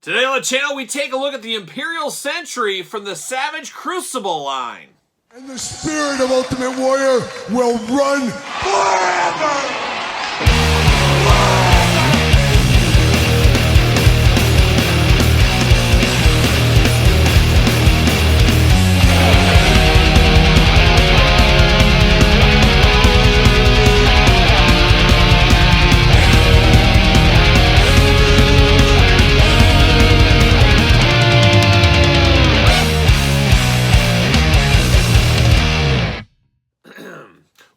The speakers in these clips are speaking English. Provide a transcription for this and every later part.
Today on the channel, we take a look at the Imperial Sentry from the Savage Crucible line. And the spirit of Ultimate Warrior will run forever!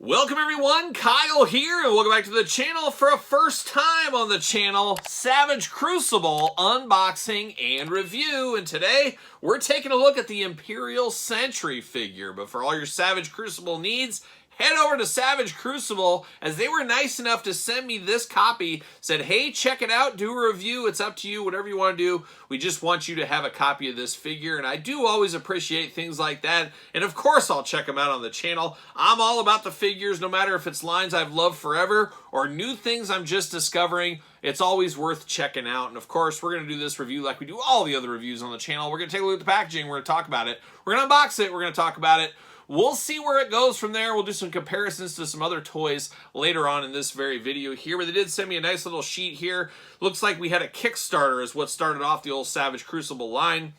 Welcome everyone, Kyle here, and welcome back to the channel for a first time on the channel, Savage Crucible unboxing and review. And today, we're taking a look at the Imperial Sentry figure. But for all your Savage Crucible needs, head over to Savage Crucible, as they were nice enough to send me this copy. Said, hey, check it out, do a review, it's up to you, whatever you want to do. We just want you to have a copy of this figure, and I do always appreciate things like that. And of course, I'll check them out on the channel. I'm all about the figures, no matter if it's lines I've loved forever or new things I'm just discovering. It's always worth checking out. And of course, we're going to do this review like we do all the other reviews on the channel. We're going to take a look at the packaging, we're going to talk about it. We're going to unbox it, we're going to talk about it. We'll see where it goes from there. We'll do some comparisons to some other toys later on in this very video here. But they did send me a nice little sheet here. Looks like we had a Kickstarter is what started off the old Savage Crucible line.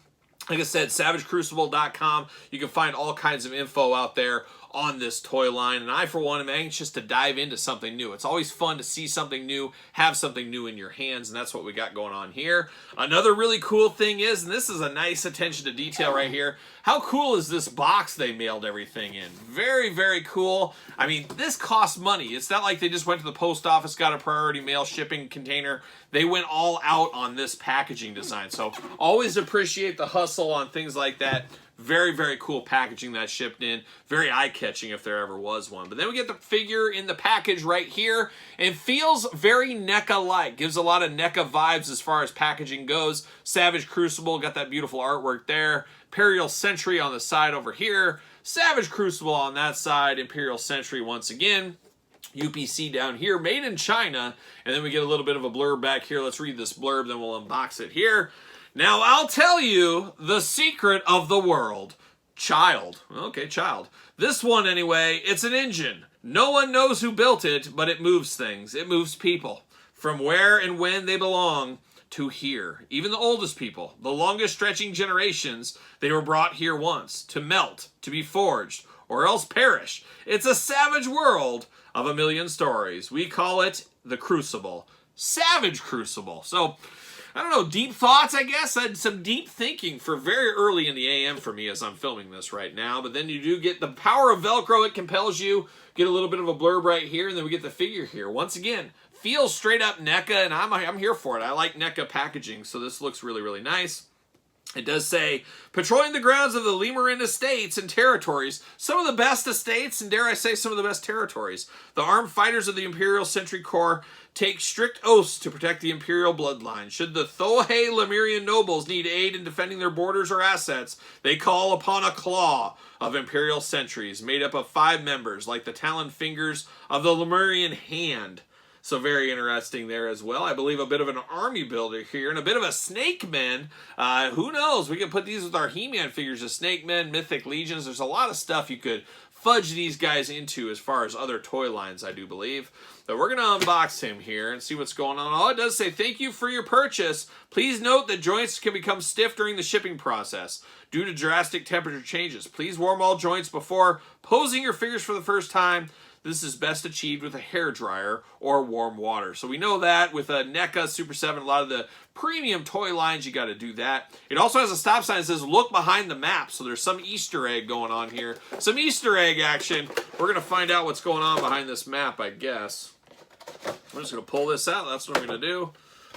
Like I said, savagecrucible.com. You can find all kinds of info out there on this toy line, and I, for one, am anxious to dive into something new. It's always fun to see something new, have something new in your hands, and that's what we got going on here. Another really cool thing is, and this is a nice attention to detail right here, how cool is this box they mailed everything in? Very, very cool. I mean, this costs money. It's not like they just went to the post office, got a priority mail shipping container. They went all out on this packaging design, so always appreciate the hustle on things like that. Very, very cool packaging that shipped in. Very eye-catching if there ever was one. But then we get the figure in the package right here. And feels very NECA-like. Gives a lot of NECA vibes as far as packaging goes. Savage Crucible, got that beautiful artwork there. Imperial Sentry on the side over here. Savage Crucible on that side. Imperial Sentry once again. UPC down here, made in China. And then we get a little bit of a blurb back here. Let's read this blurb, then we'll unbox it here. Now, I'll tell you the secret of the world. Child. Okay, child. This one, anyway, it's an engine. No one knows who built it, but it moves things. It moves people. From where and when they belong to here. Even the oldest people, the longest stretching generations, they were brought here once. To melt, to be forged, or else perish. It's a savage world of a million stories. We call it the Crucible. Savage Crucible. So, I don't know, deep thoughts, I guess. I had some deep thinking for very early in the AM for me as I'm filming this right now. But then you do get the power of Velcro. It compels you. Get a little bit of a blurb right here, and then we get the figure here. Once again, feels straight up NECA, and I'm here for it. I like NECA packaging, so this looks really, really nice. It does say, patrolling the grounds of the Lemurin estates and territories, some of the best estates, and dare I say, some of the best territories. The armed fighters of the Imperial Sentry Corps take strict oaths to protect the Imperial bloodline. Should the Thohei Lemurian nobles need aid in defending their borders or assets, they call upon a claw of Imperial Sentries, made up of 5 members, like the talon fingers of the Lemurian hand. So very interesting there as well. I believe a bit of an army builder here and a bit of a snake men. Who knows? We can put these with our He-Man figures of snake men, mythic legions. There's a lot of stuff you could fudge these guys into as far as other toy lines, I do believe. So we're going to unbox him here and see what's going on. All it does say, thank you for your purchase. Please note that joints can become stiff during the shipping process due to drastic temperature changes. Please warm all joints before posing your figures for the first time. This is best achieved with a hairdryer or warm water. So we know that with a NECA, Super 7, a lot of the premium toy lines, you got to do that. It also has a stop sign that says, look behind the map. So there's some Easter egg going on here. Some Easter egg action. We're going to find out what's going on behind this map, I guess. I'm just going to pull this out. That's what I'm going to do.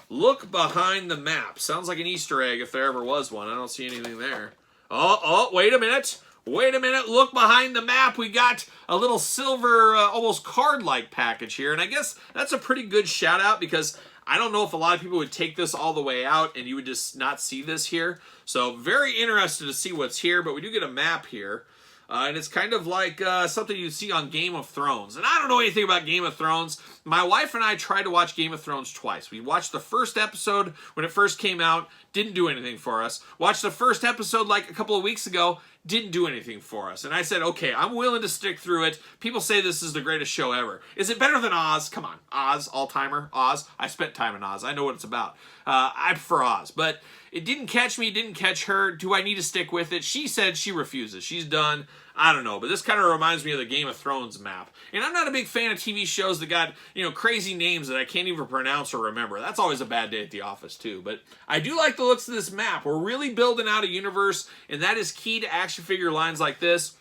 Look behind the map. Sounds like an Easter egg if there ever was one. I don't see anything there. Oh, wait a minute. Wait a minute, look behind the map. We got a little silver, almost card-like package here. And I guess that's a pretty good shout out because I don't know if a lot of people would take this all the way out and you would just not see this here. So very interested to see what's here, but we do get a map here. And it's kind of like something you'd see on Game of Thrones. And I don't know anything about Game of Thrones. My wife and I tried to watch Game of Thrones twice. We watched the first episode when it first came out, didn't do anything for us. Watched the first episode like a couple of weeks ago, didn't do anything for us. And I said, okay, I'm willing to stick through it. People say this is the greatest show ever. Is it better than Oz? Come on, Oz, all-timer, Oz. I spent time in Oz. I know what it's about. I prefer Oz, but it didn't catch me, didn't catch her. Do I need to stick with it? She said she refuses. She's done. I don't know, but this kind of reminds me of the Game of Thrones map. And I'm not a big fan of TV shows that got, crazy names that I can't even pronounce or remember. That's always a bad day at the office, too. But I do like the looks of this map. We're really building out a universe, and that is key to action figure lines like this.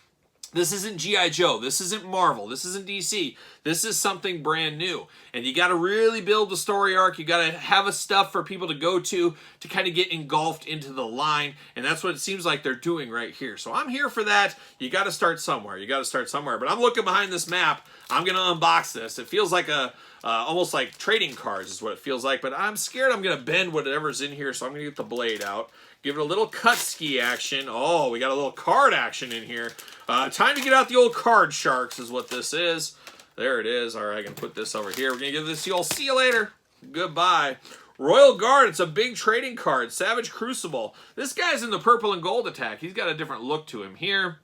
This isn't G.I. Joe. This isn't Marvel. This isn't DC. This is something brand new. And you got to really build the story arc. You got to have a stuff for people to go to kind of get engulfed into the line. And that's what it seems like they're doing right here. So I'm here for that. You got to start somewhere. You got to start somewhere. But I'm looking behind this map. I'm going to unbox this. It feels like almost like trading cards is what it feels like. But I'm scared I'm going to bend whatever's in here. So I'm going to get the blade out. Give it a little cut ski action. Oh, we got a little card action in here. Time to get out the old card sharks is what this is. There it is. All right, I can put this over here. We're going to give this the old see you later. Goodbye. Royal Guard. It's a big trading card. Savage Crucible. This guy's in the purple and gold attack. He's got a different look to him here.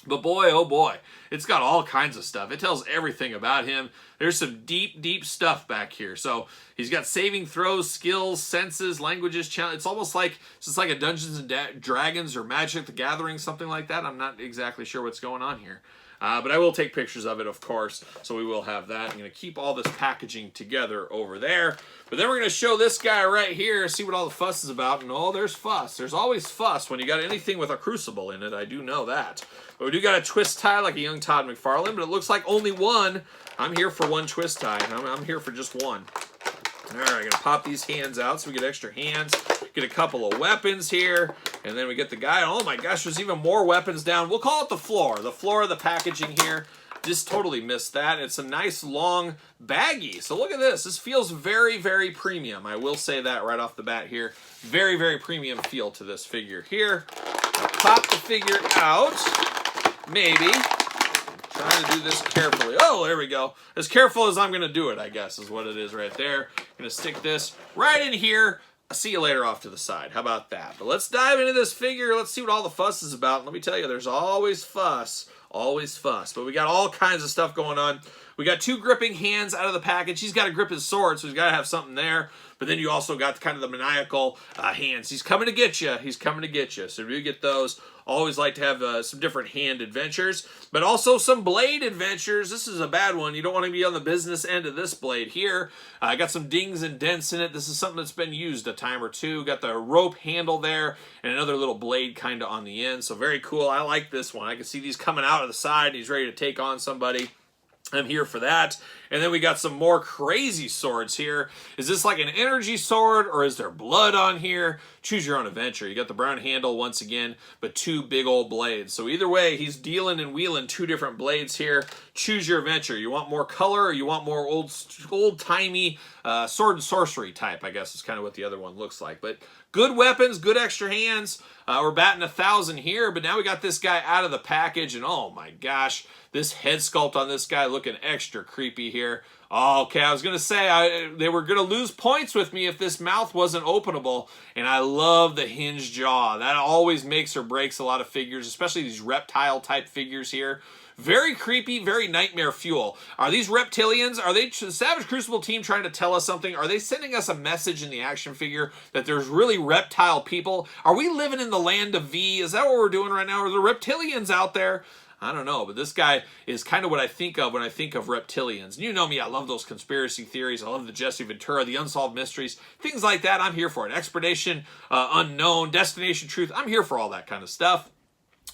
But boy, oh boy, it's got all kinds of stuff. It tells everything about him. There's some deep, deep stuff back here. So he's got saving throws, skills, senses, languages, challenge. It's almost like a Dungeons and Dragons or Magic the Gathering, something like that. I'm not exactly sure what's going on here. But I will take pictures of it, of course, so we will have that. I'm going to keep all this packaging together over there. But then we're going to show this guy right here, see what all the fuss is about. And oh, there's fuss. There's always fuss when you got anything with a Crucible in it. I do know that. But we do got a twist tie like a young Todd McFarlane, but it looks like only one. I'm here for one twist tie. I'm here for just one. All right, I'm going to pop these hands out so we get extra hands. Get a couple of weapons here. And then we get the guy. Oh my gosh, there's even more weapons down. We'll call it the floor. The floor of the packaging here. Just totally missed that. It's a nice long baggie. So look at this. This feels very, very premium. I will say that right off the bat here. Very, very premium feel to this figure here. I'll pop the figure out. Maybe. Trying to do this carefully. Oh, there we go. As careful as I'm going to do it, I guess, is what it is right there. Going to stick this right in here. I'll see you later off to the side. How about that? But let's dive into this figure. Let's see what all the fuss is about. Let me tell you, there's always fuss. Always fuss. But we got all kinds of stuff going on. We got two gripping hands out of the package. He's got to grip his sword, so he's got to have something there. But then you also got kind of the maniacal hands. He's coming to get you. He's coming to get you. So you get those. Always like to have some different hand adventures, but also some blade adventures. This is a bad one. You don't want to be on the business end of this blade here. I got some dings and dents in it. This is something that's been used a time or two. Got the rope handle there and another little blade kind of on the end. So very cool. I like this one. I can see these coming out of the side. And he's ready to take on somebody. I'm here for that. And then we got some more crazy swords here. Is this like an energy sword or is there blood on here? Choose your own adventure. You got the brown handle once again, but two big old blades. So either way, he's dealing and wheeling two different blades here. Choose your adventure. You want more color or you want more old-timey sword and sorcery type, I guess is kind of what the other one looks like. But good weapons, good extra hands. We're batting 1,000 here, but now we got this guy out of the package, and oh my gosh, this head sculpt on this guy looking extra creepy here. Oh, okay, I was going to say they were going to lose points with me if this mouth wasn't openable, and I love the hinged jaw. That always makes or breaks a lot of figures, especially these reptile-type figures here. Very creepy, very nightmare fuel. Are these reptilians? Are they the Savage Crucible team trying to tell us something? Are they sending us a message in the action figure that there's really reptile people? Are we living in the land of V? Is that what we're doing right now? Are there reptilians out there? I don't know, but this guy is kind of what I think of when I think of reptilians. And you know me, I love those conspiracy theories. I love the Jesse Ventura, the unsolved mysteries, things like that. I'm here for it. Expedition Unknown, Destination Truth. I'm here for all that kind of stuff.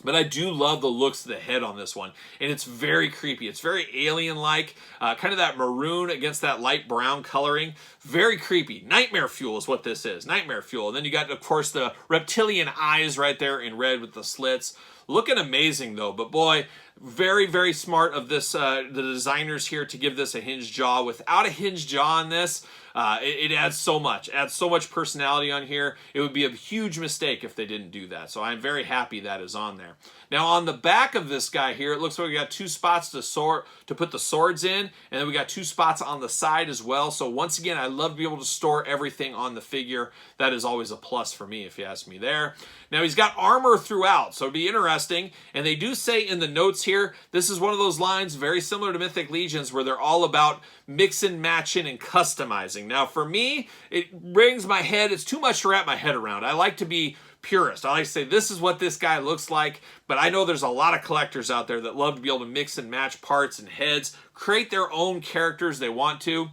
But I do love the looks of the head on this one. And it's very creepy. It's very alien-like. Kind of that maroon against that light brown coloring. Very creepy. Nightmare fuel is what this is. Nightmare fuel. And then you got, of course, the reptilian eyes right there in red with the slits. Looking amazing, though. But boy, Very, very smart of this the designers here to give this a hinged jaw. Without a hinged jaw on this, it adds so much. Adds so much personality on here. It would be a huge mistake if they didn't do that. So I'm very happy that is on there. Now on the back of this guy here, it looks like we got 2 spots to put the swords in, and then we got 2 spots on the side as well. So once again, I love to be able to store everything on the figure. That is always a plus for me, if you ask me there. Now he's got armor throughout, so it'd be interesting. And they do say in the notes here, this is one of those lines very similar to Mythic Legions where they're all about mixing, matching, and customizing. Now for me, it rings my head. It's too much to wrap my head around. I like to be purist. I like to say this is what this guy looks like, but I know there's a lot of collectors out there that love to be able to mix and match parts and heads, create their own characters they want to.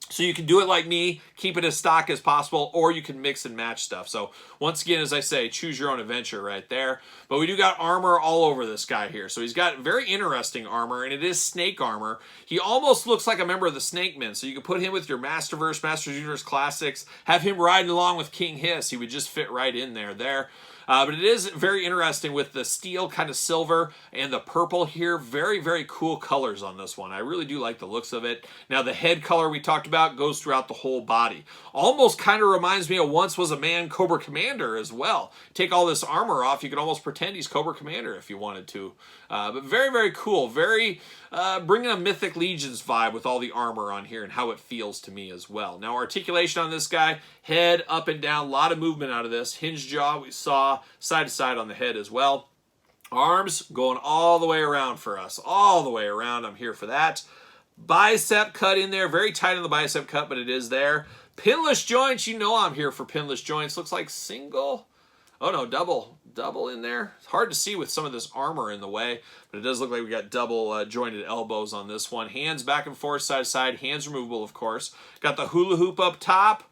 So you can do it like me, keep it as stock as possible, or you can mix and match stuff. So once again, as I say, choose your own adventure right there. But we do got armor all over this guy here. So he's got very interesting armor, and it is snake armor. He almost looks like a member of the Snake Men. So you can put him with your Masterverse, Masters Universe Classics, have him riding along with King Hiss. He would just fit right in there. But it is very interesting with the steel kind of silver and the purple here. Very, very cool colors on this one. I really do like the looks of it. Now the head color we talked about goes throughout the whole body. Almost kind of reminds me of Once Was a Man Cobra Commander as well. Take all this armor off, you could almost pretend he's Cobra Commander if you wanted to. But very, very cool. Very bringing a Mythic Legions vibe with all the armor on here and how it feels to me as well. Now articulation on this guy, head up and down, a lot of movement out of this. Hinged jaw we saw, side to side on the head as well. Arms going all the way around for us. All the way around, I'm here for that. Bicep cut in there, very tight on the bicep cut, but it is there. Pinless joints, you know I'm here for pinless joints. Looks like single. Oh no, double in there. It's hard to see with some of this armor in the way, but it does look like we got double jointed elbows on this one. Hands back and forth, side to side, hands removable, of course. Got the hula hoop up top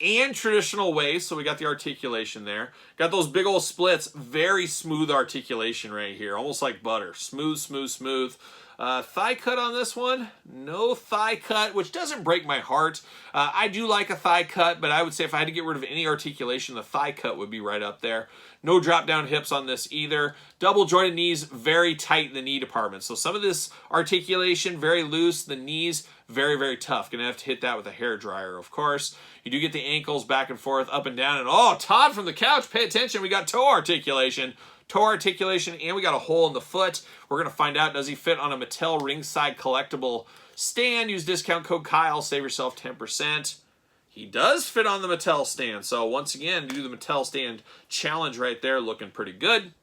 and traditional waist, so we got the articulation there. Got those big old splits, very smooth articulation right here, almost like butter. Smooth, smooth, smooth. Thigh cut on this one, no thigh cut, which doesn't break my heart. I do like a thigh cut, but I would say if I had to get rid of any articulation, the thigh cut would be right up there. No drop down hips on this either. Double jointed knees, very tight in the knee department. So some of this articulation, very loose. The knees, very, very tough. Gonna have to hit that with a hairdryer, of course. You do get the ankles back and forth, up and down. And oh, Todd from the couch, pay attention. We got toe articulation. Toe articulation, and we got a hole in the foot. We're going to find out, does he fit on a Mattel ringside collectible stand? Use discount code Kyle, save yourself 10%. He does fit on the Mattel stand. So once again, do the Mattel stand challenge right there, looking pretty good.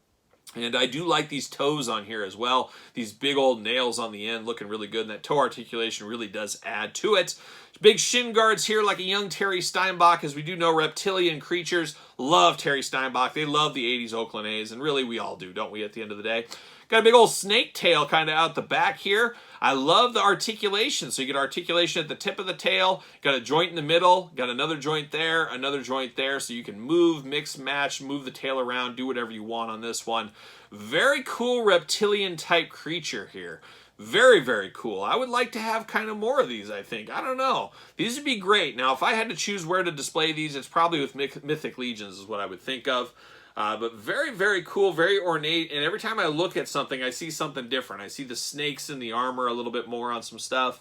And I do like these toes on here as well. These big old nails on the end looking really good. And that toe articulation really does add to it. Big shin guards here like a young Terry Steinbach. As we do know, reptilian creatures love Terry Steinbach. They love the 80s Oakland A's. And really, we all do, don't we, at the end of the day? Got a big old snake tail kind of out the back here. I love the articulation. So you get articulation at the tip of the tail. Got a joint in the middle. Got another joint there. Another joint there. So you can move, mix, match, move the tail around. Do whatever you want on this one. Very cool reptilian type creature here. Very, very cool. I would like to have kind of more of these, I think. I don't know. These would be great. Now, if I had to choose where to display these, it's probably with Mythic Legions is what I would think of. But very, very cool, very ornate. And every time I look at something, I see something different. I see the snakes in the armor a little bit more on some stuff.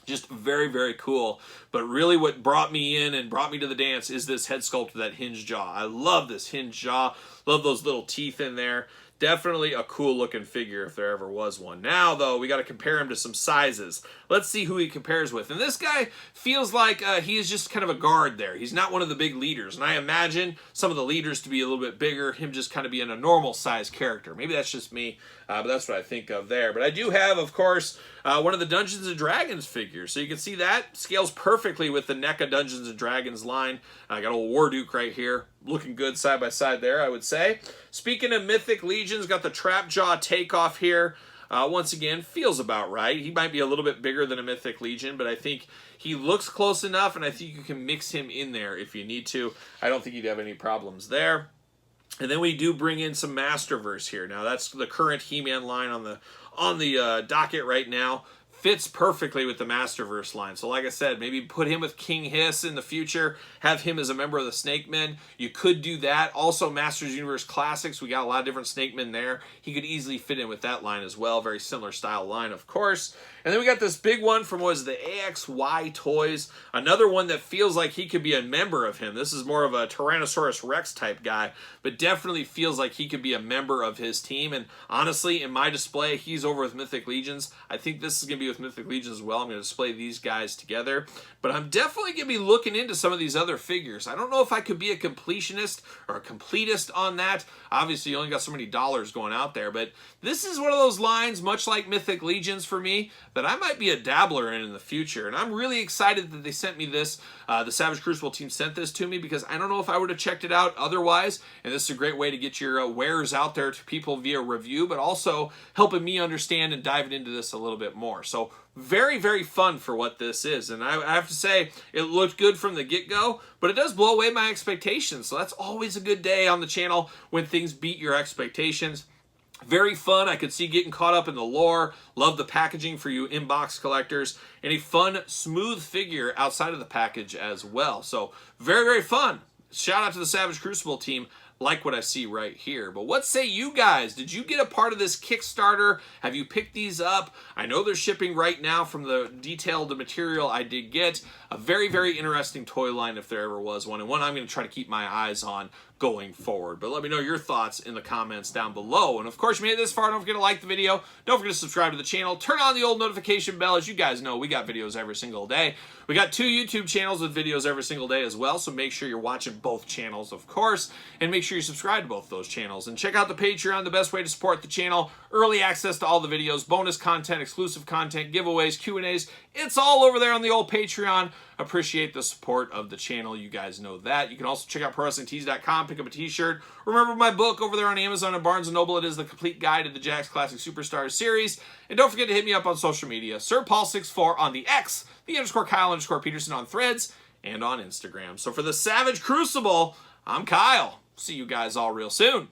Just very, very cool. But really what brought me in and brought me to the dance is this head sculpt of that hinged jaw. I love this hinged jaw. Love those little teeth in there. Definitely a cool looking figure if there ever was one. Now, though, we got to compare him to some sizes. Let's see who he compares with. And this guy feels like he is just kind of a guard there. He's not one of the big leaders. And I imagine some of the leaders to be a little bit bigger, him just kind of being a normal size character. Maybe that's just me, but that's what I think of there. But I do have, of course, one of the Dungeons & Dragons figures. So you can see that scales perfectly with the NECA Dungeons & Dragons line. I got old Warduke right here. Looking good side by side there, I would say. Speaking of Mythic Legions, got the Trap Jaw takeoff here. Once again, feels about right. He might be a little bit bigger than a Mythic Legion, but I think he looks close enough, and I think you can mix him in there if you need to. I don't think you'd have any problems there. And then we do bring in some Masterverse here. Now, that's the current He-Man line on the docket right now. fits perfectly with the Masterverse line. So like I said, maybe put him with King Hiss in the future, have him as a member of the Snake Men. You could do that. Also, Masters Universe Classics, we got a lot of different Snake Men there. He could easily fit in with that line as well. Very similar style line, of course. And then we got this big one from, what is the AXY Toys. Another one that feels like he could be a member of him. This is more of a Tyrannosaurus Rex type guy, but definitely feels like he could be a member of his team. And honestly, in my display, he's over with Mythic Legions. I think this is going to be with Mythic Legions as well. I'm going to display these guys together. But I'm definitely going to be looking into some of these other figures. I don't know if I could be a completionist or a completist on that. Obviously, you only got so many dollars going out there. But this is one of those lines, much like Mythic Legions for me, that I might be a dabbler in the future. And I'm really excited that they sent me this. The Savage Crucible team sent this to me because I don't know if I would have checked it out otherwise. And this is a great way to get your wares out there to people via review, but also helping me understand and diving into this a little bit more. So very, very fun for what this is. And I have to say, it looked good from the get-go, but it does blow away my expectations. So that's always a good day on the channel when things beat your expectations. Very fun. I could see getting caught up in the lore. Love the packaging for you inbox collectors. And a fun, smooth figure outside of the package as well. So very, very fun. Shout out to the Savage Crucible team. Like what I see right here. But what say you guys? Did you get a part of this Kickstarter? Have you picked these up? I know they're shipping right now from the detailed material I did get. A very, very interesting toy line if there ever was one, and one I'm going to try to keep my eyes on going forward. But let me know your thoughts in the comments down below. And of course, you made it this far, don't forget to like the video. Don't forget to subscribe to the channel. Turn on the old notification bell. As you guys know, we got videos every single day. We got 2 YouTube channels with videos every single day as well, so make sure you're watching both channels, of course, and make sure you subscribe to both those channels. And check out the Patreon, the best way to support the channel. Early access to all the videos, bonus content, exclusive content, giveaways, Q&As. It's all over there on the old Patreon. Appreciate the support of the channel. You guys know that. You can also check out ProWrestlingTees.com, pick up a t-shirt. Remember my book over there on Amazon and Barnes & Noble. It is the complete guide to the Jakks Classic Superstars series. And don't forget to hit me up on social media. SirPaul64 on the X, the _Kyle_Peterson on Threads, and on Instagram. So for the Savage Crucible, I'm Kyle. See you guys all real soon.